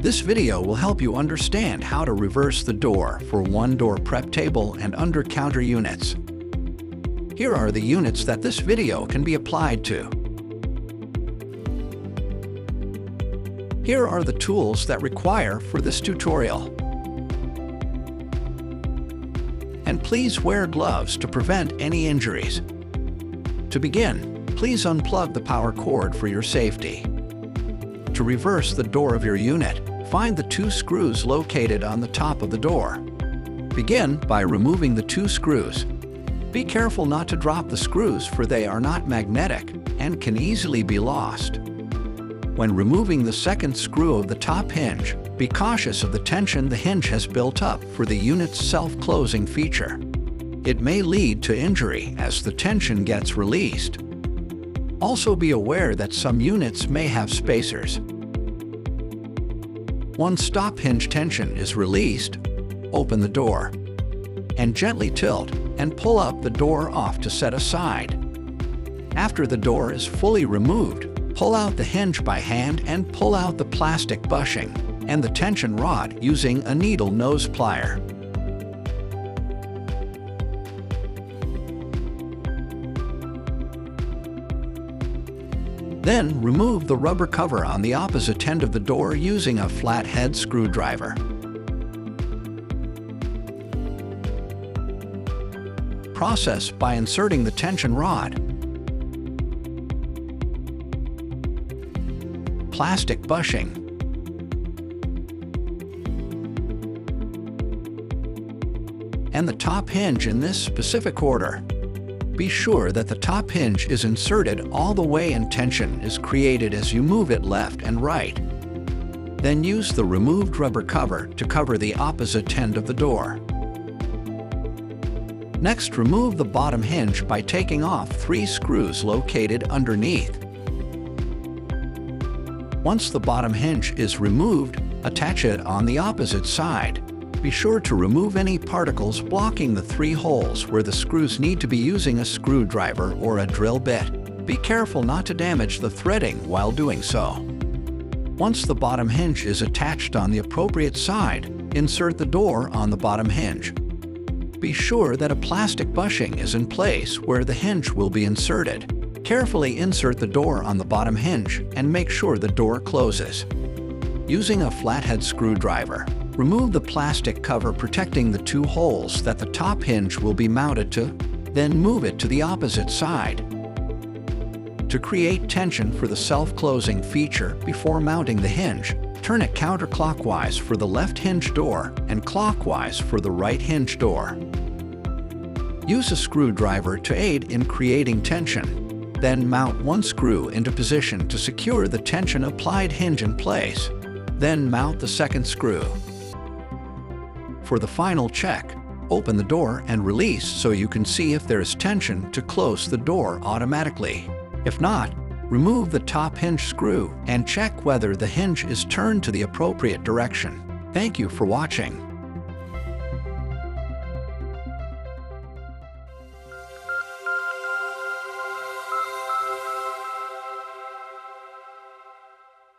This video will help you understand how to reverse the door for one-door prep table and under-counter units. Here are the units that this video can be applied to. Here are the tools that require for this tutorial. And please wear gloves to prevent any injuries. To begin, please unplug the power cord for your safety. To reverse the door of your unit, find the two screws located on the top of the door. Begin by removing the two screws. Be careful not to drop the screws, for they are not magnetic and can easily be lost. When removing the second screw of the top hinge, be cautious of the tension the hinge has built up for the unit's self-closing feature. It may lead to injury as the tension gets released. Also be aware that some units may have spacers. Once stop hinge tension is released, open the door and gently tilt and pull up the door off to set aside. After the door is fully removed, pull out the hinge by hand and pull out the plastic bushing and the tension rod using a needle nose plier. Then remove the rubber cover on the opposite end of the door using a flathead screwdriver. Process by inserting the tension rod, plastic bushing, and the top hinge in this specific order. Be sure that the top hinge is inserted all the way and tension is created as you move it left and right. Then use the removed rubber cover to cover the opposite end of the door. Next, remove the bottom hinge by taking off 3 screws located underneath. Once the bottom hinge is removed, attach it on the opposite side. Be sure to remove any particles blocking the 3 holes where the screws need to be using a screwdriver or a drill bit. Be careful not to damage the threading while doing so. Once the bottom hinge is attached on the appropriate side, insert the door on the bottom hinge. Be sure that a plastic bushing is in place where the hinge will be inserted. Carefully insert the door on the bottom hinge and make sure the door closes. Using a flathead screwdriver, remove the plastic cover protecting the 2 holes that the top hinge will be mounted to, then move it to the opposite side. To create tension for the self-closing feature before mounting the hinge, turn it counterclockwise for the left hinge door and clockwise for the right hinge door. Use a screwdriver to aid in creating tension. Then mount 1 screw into position to secure the tension applied hinge in place. Then mount the second screw. For the final check, open the door and release so you can see if there is tension to close the door automatically. If not, remove the top hinge screw and check whether the hinge is turned to the appropriate direction. Thank you for watching.